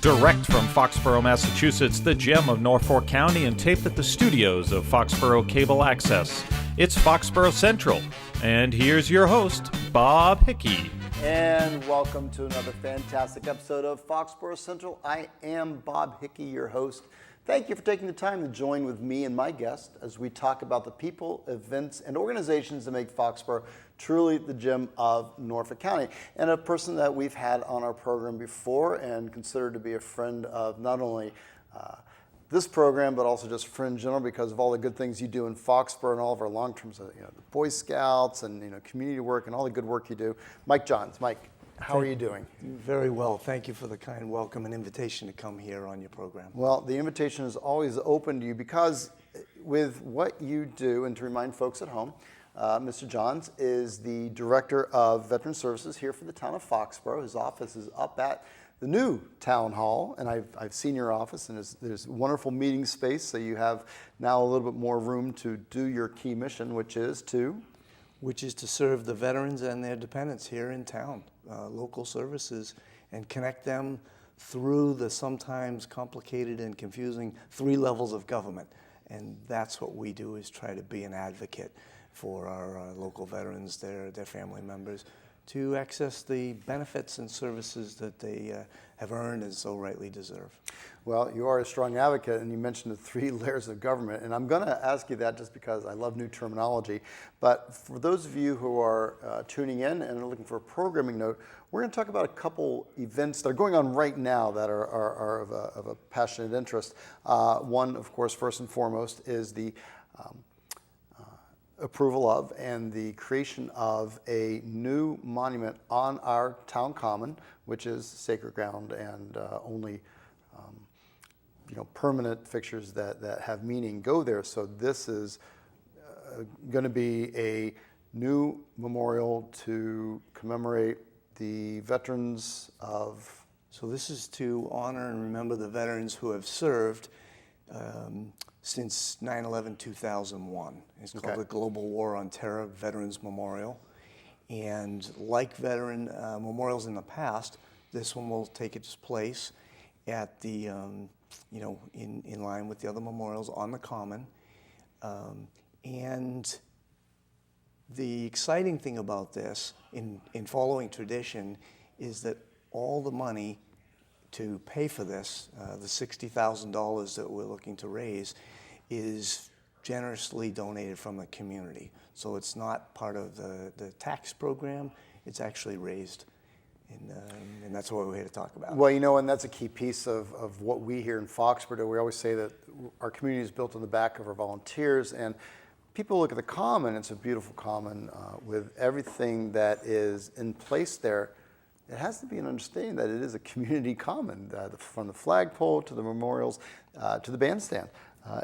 Direct from Foxborough, Massachusetts, the gem of Norfolk County, and taped at the studios of Foxborough Cable Access. It's Foxborough Central, and here's your host, Bob Hickey. And welcome to another fantastic episode of Foxborough Central. I am Bob Hickey, your host. Thank you for taking the time to join with me and my guest as we talk about the people, events, and organizations that make Foxborough truly the gem of Norfolk County. And a person that we've had on our program before and considered to be a friend of not only this program, but also just a friend in general because of all the good things you do in Foxborough and all of our long-term, the Boy Scouts and community work and all the good work you do. Mike Johns. Mike, how are you doing? Very well. Thank you for the kind welcome and invitation to come here on your program. Well, the invitation is always open to you because with what you do, and to remind folks at home, Mr. Johns is the Director of Veteran Services here for the town of Foxborough. His office is up at the new town hall, and I've seen your office, and there's wonderful meeting space, so you have now a little bit more room to do your key mission, which is to serve the veterans and their dependents here in town, local services, and connect them through the sometimes complicated and confusing 3 levels of government. And that's what we do, is try to be an advocate for our local veterans, their family members, to access the benefits and services that they have earned and so rightly deserve. Well, you are a strong advocate, and you mentioned the 3 layers of government, and I'm going to ask you that just because I love new terminology. But for those of you who are tuning in and are looking for a programming note, we're going to talk about a couple events that are going on right now that are of a passionate interest. One, of course, first and foremost, is the approval of and the creation of a new monument on our town common, which is sacred ground and only permanent fixtures that have meaning go there. So this is going to be a new memorial to commemorate the veterans of... So this is to honor and remember the veterans who have served since 9/11/2001. It's called the Global War on Terror Veterans Memorial. And like veteran memorials in the past, this one will take its place at the, in line with the other memorials on the common. And the exciting thing about this, in following tradition, is that all the money to pay for this, the $60,000 that we're looking to raise, is generously donated from the community. So it's not part of the tax program, it's actually raised, and that's what we're here to talk about. Well, and that's a key piece of what we here in Foxborough do. We always say that our community is built on the back of our volunteers, and people look at the common, it's a beautiful common with everything that is in place there. It has to be an understanding that it is a community common, from the flagpole to the memorials to the bandstand.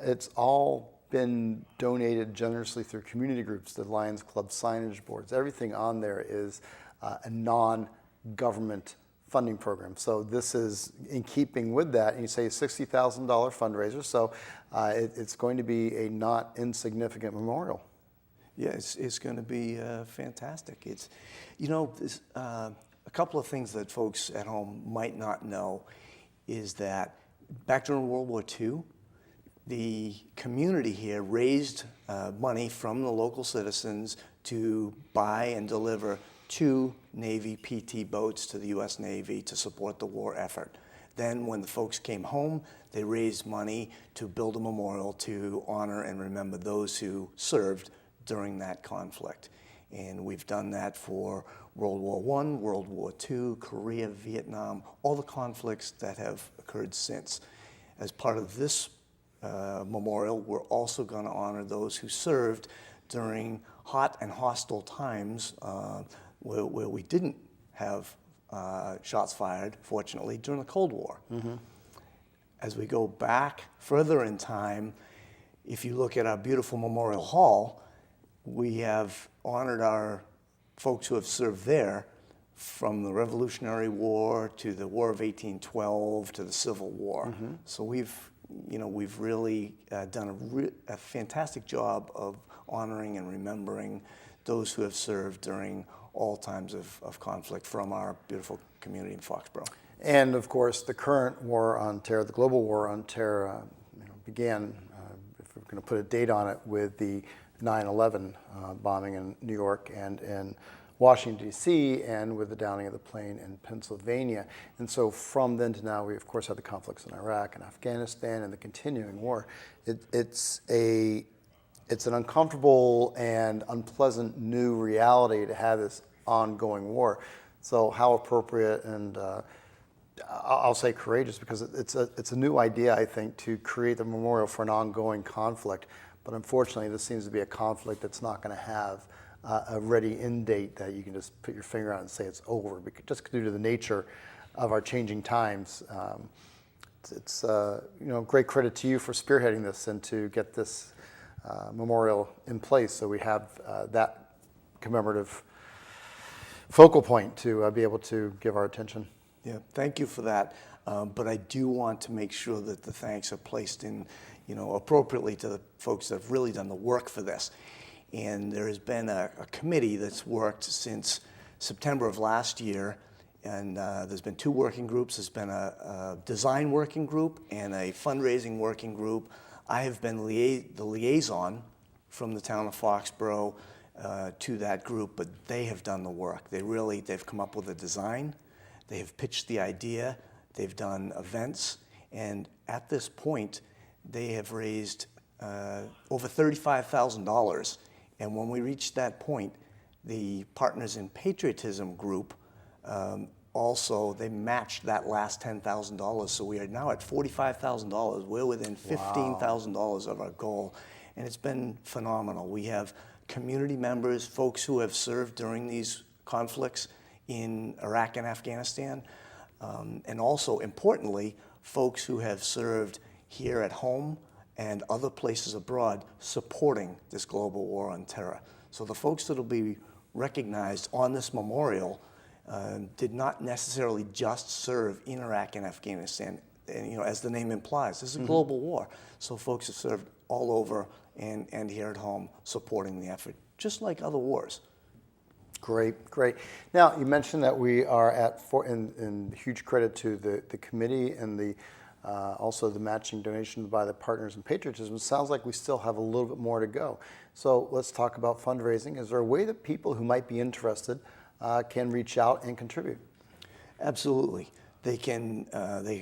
It's all been donated generously through community groups, the Lions Club signage boards. Everything on there is a non-government funding program. So this is in keeping with that. And you say a $60,000 fundraiser, so it's going to be a not insignificant memorial. Yeah, it's going to be fantastic. It's, there's, a couple of things that folks at home might not know is that back during World War II, the community here raised money from the local citizens to buy and deliver 2 Navy PT boats to the U.S. Navy to support the war effort. Then when the folks came home, they raised money to build a memorial to honor and remember those who served during that conflict. And we've done that for World War I, World War II, Korea, Vietnam, all the conflicts that have occurred since. As part of this memorial, we're also going to honor those who served during hot and hostile times where we didn't have shots fired, fortunately, during the Cold War. Mm-hmm. As we go back further in time, if you look at our beautiful Memorial Hall, we have honored our folks who have served there from the Revolutionary War to the War of 1812 to the Civil War. Mm-hmm. So we've really done a fantastic job of honoring and remembering those who have served during all times of conflict from our beautiful community in Foxborough. And of course, the current war on terror, the global war on terror, began, if we're going to put a date on it, with the 9/11 bombing in New York and in Washington, D.C., and with the downing of the plane in Pennsylvania. And so from then to now, we of course had the conflicts in Iraq and Afghanistan and the continuing war. It's an uncomfortable and unpleasant new reality to have this ongoing war. So how appropriate and I'll say courageous, because it's a new idea, I think, to create the memorial for an ongoing conflict. But unfortunately, this seems to be a conflict that's not going to have a ready end date that you can just put your finger on and say it's over, just due to the nature of our changing times. It's great credit to you for spearheading this and to get this memorial in place, so we have that commemorative focal point to be able to give our attention. Yeah, thank you for that. But I do want to make sure that the thanks are placed in, appropriately to the folks that have really done the work for this. And there has been a committee that's worked since September of last year, and there's been 2 working groups. There's been a design working group and a fundraising working group. I have been the liaison from the town of Foxborough to that group, but they have done the work. They've come up with a design, they have pitched the idea, they've done events, and at this point, they have raised over $35,000. And when we reached that point, the Partners in Patriotism group also, they matched that last $10,000. So we are now at $45,000. We're within $15,000 of our goal. And it's been phenomenal. We have community members, folks who have served during these conflicts in Iraq and Afghanistan, and also, importantly, folks who have served here at home and other places abroad supporting this global war on terror. So the folks that will be recognized on this memorial did not necessarily just serve in Iraq and Afghanistan. And, as the name implies, this is a global war. So folks have served all over and here at home supporting the effort, just like other wars. Great. Now, you mentioned that we are and huge credit to the committee and also the matching donation by the Partners in Patriotism. It sounds like we still have a little bit more to go. So let's talk about fundraising. Is there a way that people who might be interested can reach out and contribute? Absolutely. They can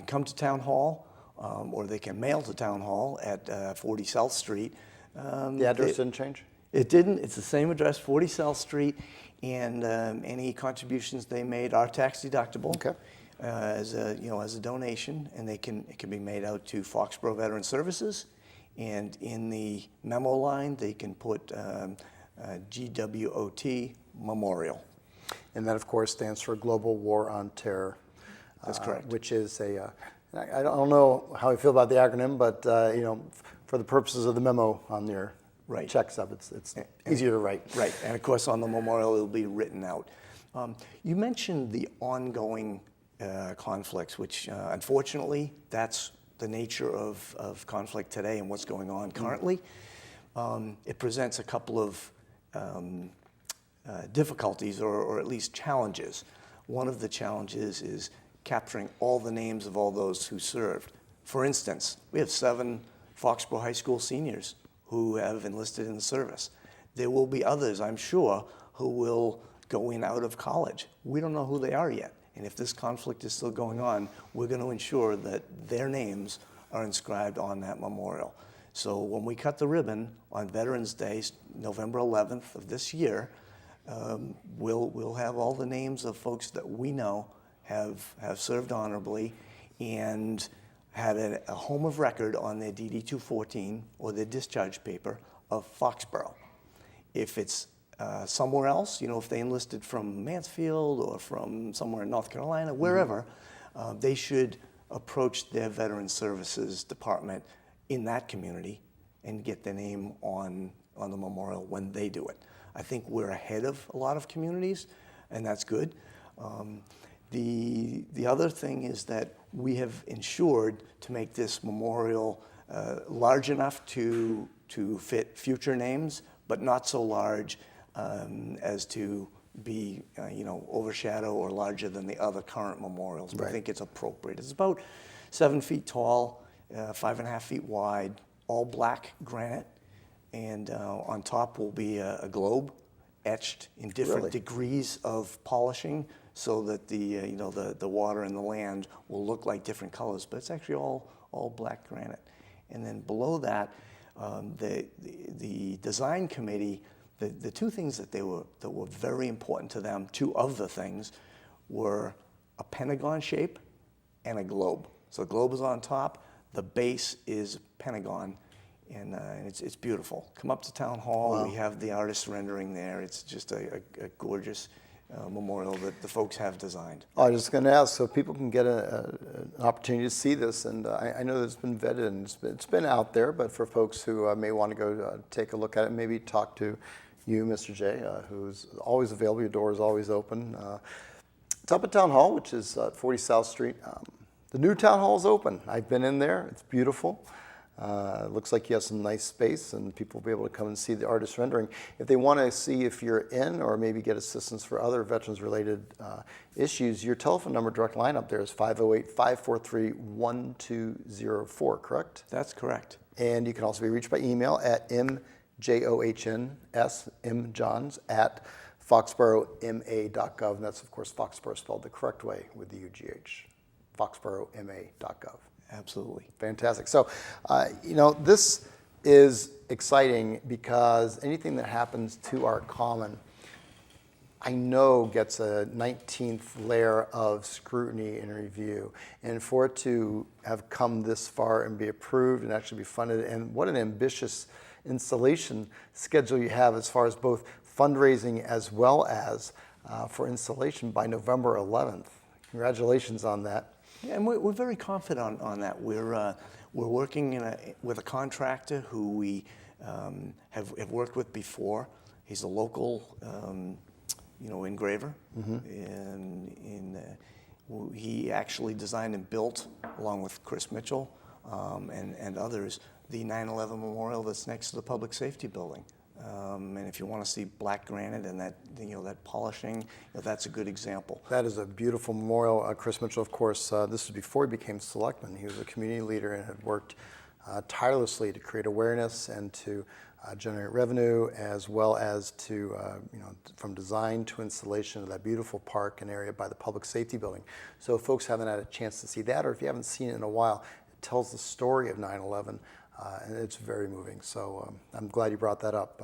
come to Town Hall, or they can mail to Town Hall at 40 South Street. The address didn't change? It didn't. It's the same address, 40 South Street, and any contributions they made are tax deductible. Okay. As a donation, and it can be made out to Foxboro Veteran Services, and in the memo line they can put GWOT Memorial. And that, of course, stands for Global War on Terror. That's correct. Which is I don't know how you feel about the acronym, but for the purposes of the memo on your check stub, it's easier to write. Right, and of course on the memorial it'll be written out. You mentioned the ongoing conflicts, which unfortunately that's the nature of conflict today and what's going on currently. It presents a couple of difficulties or at least challenges. One of the challenges is capturing all the names of all those who served. For instance, we have 7 Foxborough High School seniors who have enlisted in the service. There will be others, I'm sure, who will go in out of college. We don't know who they are yet. And if this conflict is still going on, we're going to ensure that their names are inscribed on that memorial. So when we cut the ribbon on Veterans Day, November 11th of this year, we'll have all the names of folks that we know have served honorably and had a home of record on their DD-214 or their discharge paper of Foxborough. If it's somewhere else, if they enlisted from Mansfield or from somewhere in North Carolina, wherever, they should approach their Veteran Services Department in that community and get their name on the memorial when they do it. I think we're ahead of a lot of communities, and that's good. The other thing is that we have ensured to make this memorial large enough to fit future names, but not so large as to be, overshadow or larger than the other current memorials. We Right. think it's appropriate. It's about 7 feet tall, 5.5 feet wide, all black granite, and on top will be a globe etched in different Really? degrees of polishing, so that the water and the land will look like different colors, but it's actually all black granite. And then below that, the design committee, the two things that were very important to them, two of the things, were a pentagon shape and a globe. So the globe is on top, the base is pentagon, and it's beautiful. Come up to Town Hall. Wow. We have the artist rendering there. It's just a gorgeous memorial that the folks have designed. I was just going to ask, so people can get an opportunity to see this, and I know that it's been vetted and it's been out there, but for folks who may want to go take a look at it, maybe talk to you, Mr. J, who's always available. Your door is always open. It's up at Town Hall, which is 40 South Street. The new Town Hall is open. I've been in there. It's beautiful. It looks like you have some nice space, and people will be able to come and see the artist rendering. If they want to see if you're in, or maybe get assistance for other veterans-related issues, your telephone number, direct line up there is 508-543-1204, correct? That's correct. And you can also be reached by email at mjohnsmjohns@foxboroma.gov. And that's, of course, Foxborough spelled the correct way with the UGH, foxboroma.gov. Absolutely. Fantastic. So, this is exciting because anything that happens to our common, I know, gets a 19th layer of scrutiny and review. And for it to have come this far and be approved and actually be funded, and what an ambitious installation schedule you have as far as both fundraising as well as for installation by November 11th. Congratulations on that. Yeah, and we're very confident on that. We're working with a contractor who we have worked with before. He's a local, engraver, and he actually designed and built, along with Chris Mitchell and others, the 9/11 memorial that's next to the public safety building. And if you want to see black granite and that polishing, that's a good example. That is a beautiful memorial. Chris Mitchell, of course, this was before he became selectman. He was a community leader and had worked tirelessly to create awareness and to generate revenue, as well as to, from design to installation of that beautiful park and area by the public safety building. So if folks haven't had a chance to see that, or if you haven't seen it in a while, it tells the story of 9/11. And it's very moving. So I'm glad you brought that up.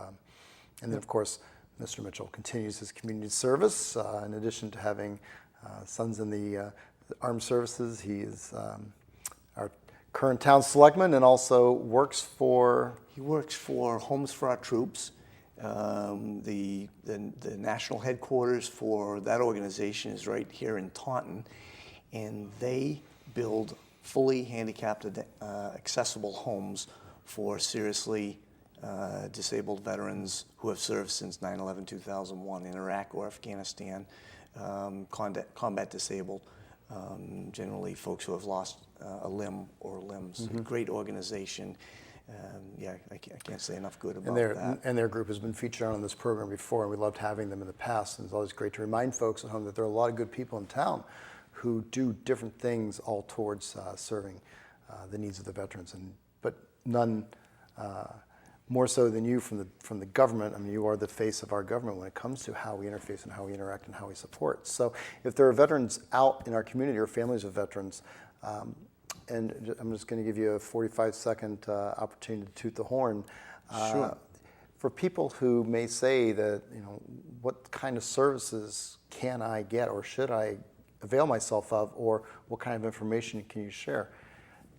And then, of course, Mr. Mitchell continues his community service. In addition to having sons in the armed services, he is our current town selectman, and also works for... He works for Homes for Our Troops. The national headquarters for that organization is right here in Taunton, and they build fully handicapped accessible homes for seriously disabled veterans who have served since 9/11/2001 in Iraq or Afghanistan, combat disabled, generally folks who have lost a limb or limbs. Mm-hmm. Great organization. I can't say enough good about that. And their group has been featured on this program before, and we loved having them in the past. And it's always great to remind folks at home that there are a lot of good people in town who do different things all towards serving the needs of the veterans, but none more so than you from the government. I mean, you are the face of our government when it comes to how we interface and how we interact and how we support. So if there are veterans out in our community or families of veterans, and I'm just going to give you a 45-second opportunity to toot the horn. Sure. For people who may say that, what kind of services can I get, or should I avail myself of, or what kind of information can you share?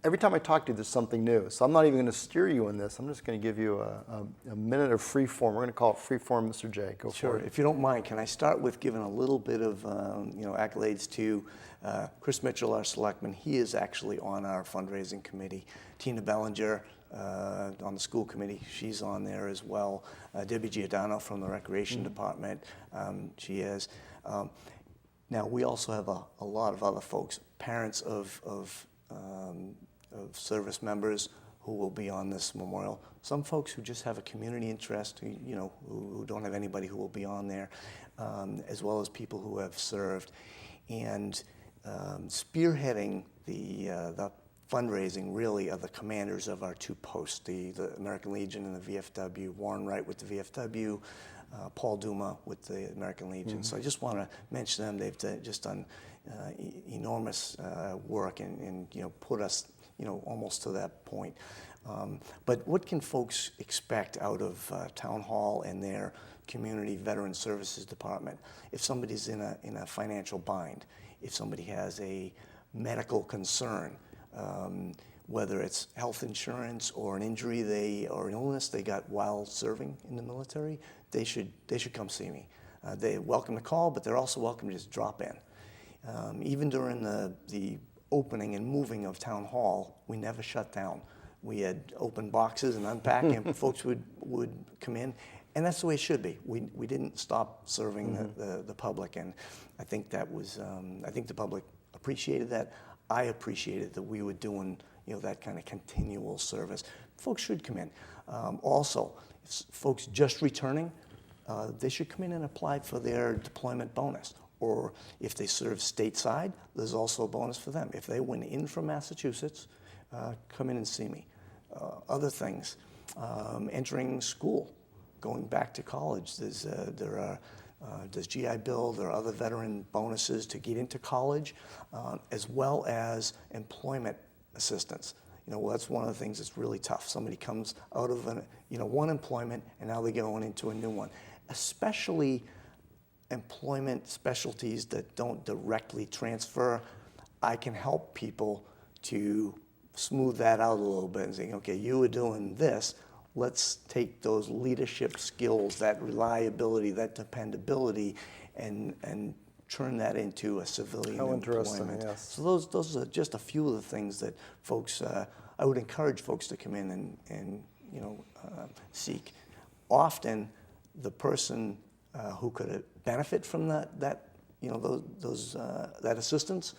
Every time I talk to you, there's something new. So I'm not even going to steer you in this. I'm just going to give you a minute of free form. We're going to call it free form, Mr. J. Go Sure. for it. If you don't mind, can I start with giving a little bit of accolades to Chris Mitchell, our selectman. He is actually on our fundraising committee. Tina Bellinger on the school committee, she's on there as well. Debbie Giordano from the recreation department, she is. Now we also have a lot of other folks, parents of service members who will be on this memorial. Some folks who just have a community interest, who don't have anybody who will be on there, as well as people who have served. And spearheading the fundraising really are the commanders of our two posts, the American Legion and the VFW, Warren Wright with the VFW, Paul Duma with the American Legion. So I just want to mention them. They've just done enormous work and put us almost to that point. But what can folks expect out of Town Hall and their Community Veteran Services Department? If somebody's in a financial bind, if somebody has a medical concern, whether it's health insurance or an injury or an illness they got while serving in the military, they should come see me. They're welcome to call, but they're also welcome to just drop in. Even during the opening and moving of Town Hall, we never shut down. We had open boxes and unpacking, and folks would come in, and that's the way it should be. We didn't stop serving the public, and I think that was I think the public appreciated that. I appreciated that we were doing that kind of continual service. Folks should come in. Also, if folks just returning, they should come in and apply for their deployment bonus. Or if they serve stateside, there's also a bonus for them. If they went in from Massachusetts, come in and see me. Other things, entering school, going back to college. There's GI Bill, there are other veteran bonuses to get into college, as well as employment assistance. That's one of the things that's really tough. Somebody comes out of one employment and now they're going into a new one. Especially employment specialties that don't directly transfer. I can help people to smooth that out a little bit and say, okay, you were doing this, let's take those leadership skills, that reliability, that dependability, and turn that into a civilian employment. Yes. So those are just a few of the things that folks, I would encourage folks to come in and seek. Often, the person who could benefit from that assistance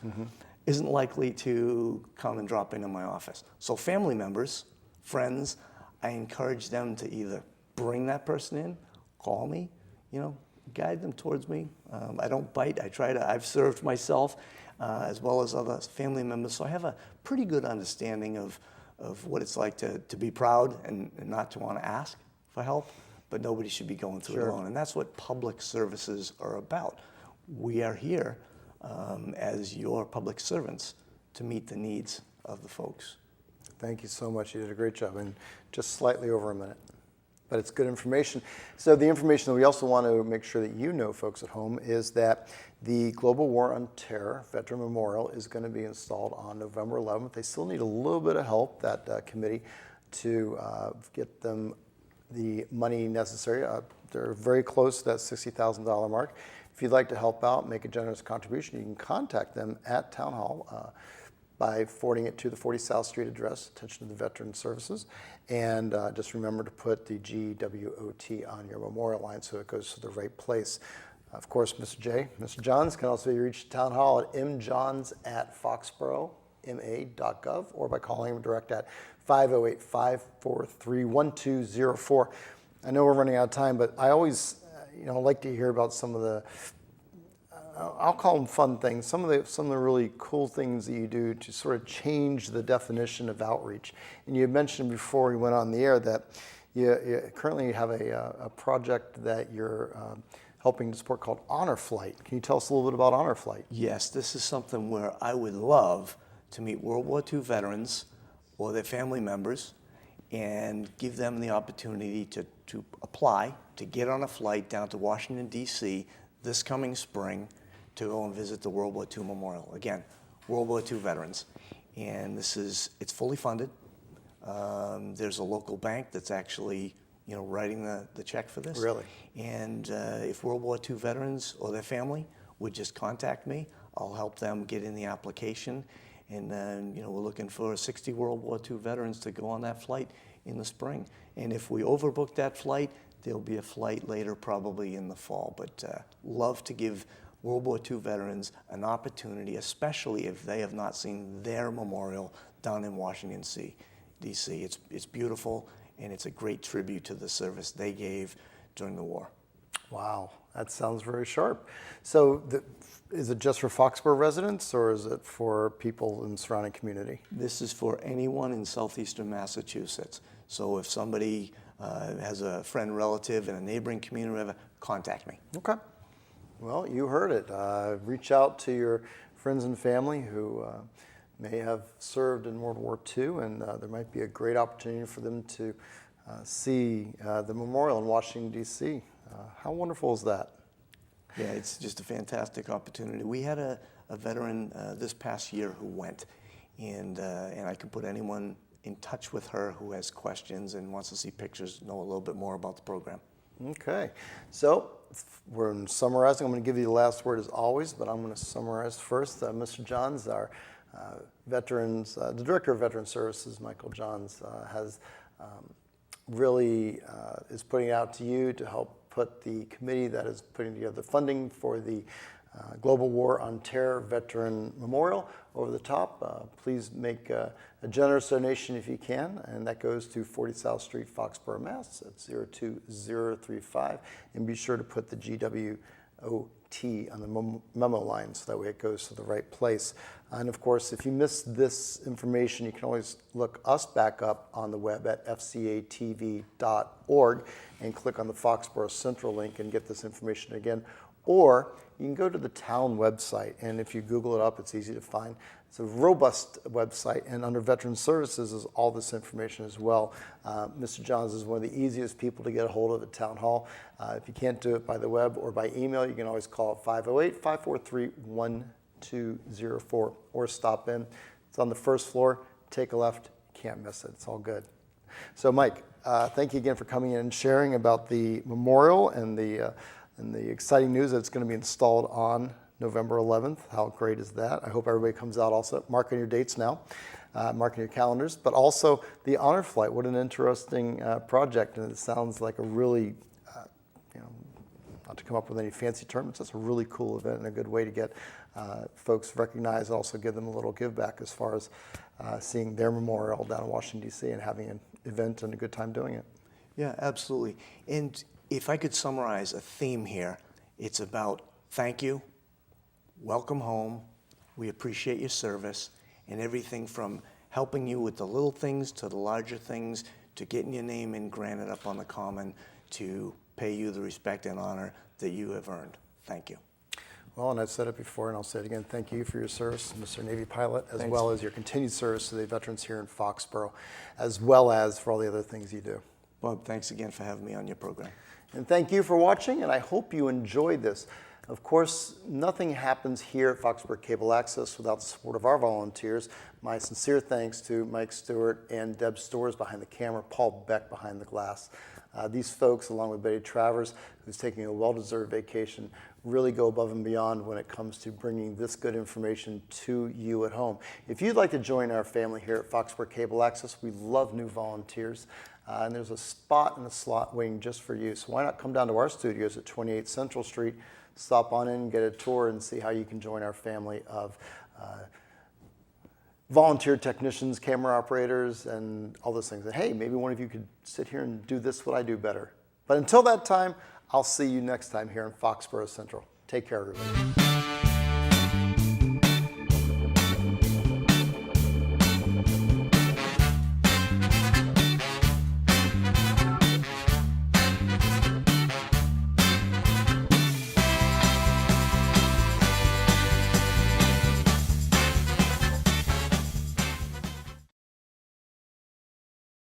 isn't likely to come and drop into my office. So family members, friends, I encourage them to either bring that person in, call me, guide them towards me. I don't bite. I've served myself as well as other family members, so I have a pretty good understanding of what it's like to be proud and not to want to ask for help, but nobody should be going through it alone. And that's what public services are about. We are here as your public servants to meet the needs of the folks. Thank you so much. You did a great job in just slightly over a minute. But it's good information. So the information that we also want to make sure that folks at home, is that the Global War on Terror Veteran Memorial is going to be installed on November 11th. They still need a little bit of help, that committee, to get them the money necessary. They're very close to that $60,000 mark. If you'd like to help out, make a generous contribution, you can contact them at Town Hall by forwarding it to the 40 South Street address, attention to the Veteran Services. And just remember to put the GWOT on your memorial line so it goes to the right place. Of course, Mr. Johns can also be reached at Town Hall at mjohns@foxborough.ma.gov or by calling him direct at 508-543-1204. I know we're running out of time, but I always like to hear about some of the, I'll call them fun things, some of the really cool things that you do to sort of change the definition of outreach. And you had mentioned before we went on the air that you currently have a project that you're helping to support called Honor Flight. Can you tell us a little bit about Honor Flight? Yes, this is something where I would love to meet World War II veterans or their family members and give them the opportunity to apply, to get on a flight down to Washington, D.C. this coming spring to go and visit the World War II Memorial. Again, World War II veterans. And it's fully funded. There's a local bank that's actually writing the check for this. Really? And if World War II veterans or their family would just contact me, I'll help them get in the application. And then, we're looking for 60 World War II veterans to go on that flight in the spring. And if we overbook that flight, there'll be a flight later, probably in the fall. But love to give World War II veterans an opportunity, especially if they have not seen their memorial down in Washington, D.C. D.C. It's beautiful, and it's a great tribute to the service they gave during the war. Wow, that sounds very sharp. So is it just for Foxborough residents, or is it for people in the surrounding community? This is for anyone in southeastern Massachusetts. So if somebody has a friend, relative in a neighboring community, whatever, contact me. Okay. Well, you heard it. Reach out to your friends and family who may have served in World War II, and there might be a great opportunity for them to see the memorial in Washington, D.C. How wonderful is that? Yeah, it's just a fantastic opportunity. We had a veteran this past year who went, and I can put anyone in touch with her who has questions and wants to see pictures, know a little bit more about the program. Okay, so we're summarizing. I'm going to give you the last word as always, but I'm going to summarize first. Mr. Johns, our the Director of Veteran Services, Michael Johns, has really is putting it out to you to help put the committee that is putting together the funding for the Global War on Terror Veteran Memorial over the top. Please make a generous donation if you can, and that goes to 40 South Street, Foxborough, Mass. It's 02035, and be sure to put the GWOT on the memo line so that way it goes to the right place. And of course, if you missed this information, you can always look us back up on the web at fcatv.org and click on the Foxborough Central link and get this information again. Or you can go to the town website, and if you Google it up, it's easy to find. It's a robust website, and under Veteran Services is all this information as well. Mr. Johns is one of the easiest people to get a hold of at Town Hall. If you can't do it by the web or by email, you can always call 508-543-1204 or stop in. It's on the first floor. Take a left. You can't miss it. It's all good. So, Mike, thank you again for coming in and sharing about the memorial and the exciting news that it's going to be installed on November 11th. How great is that? I hope everybody comes out also. Mark on your dates now, mark on your calendars, but also the honor flight. What an interesting project, and it sounds like a really, not to come up with any fancy terms, it's a really cool event and a good way to get folks recognized and also give them a little give back as far as seeing their memorial down in Washington, D.C. and having an event and a good time doing it. Yeah, absolutely. And if I could summarize a theme here, it's about thank you, welcome home, we appreciate your service, and everything from helping you with the little things to the larger things, to getting your name in granted up on the common, to pay you the respect and honor that you have earned. Thank you. Well, and I've said it before, and I'll say it again, thank you for your service, Mr. Navy Pilot, as Thanks. well as your continued service to the veterans here in Foxborough, as well as for all the other things you do. Bob, thanks again for having me on your program. And thank you for watching, and I hope you enjoyed this. Of course, nothing happens here at Foxborough Cable Access without the support of our volunteers. My sincere thanks to Mike Stewart and Deb Storrs behind the camera, Paul Beck behind the glass. These folks, along with Betty Travers, who's taking a well-deserved vacation, really go above and beyond when it comes to bringing this good information to you at home. If you'd like to join our family here at Foxborough Cable Access, we love new volunteers. And there's a spot in the slot waiting just for you. So why not come down to our studios at 28 Central Street, stop on in, get a tour, and see how you can join our family of volunteer technicians, camera operators, and all those things. And hey, maybe one of you could sit here and do this what I do better. But until that time, I'll see you next time here in Foxborough Central. Take care, everybody.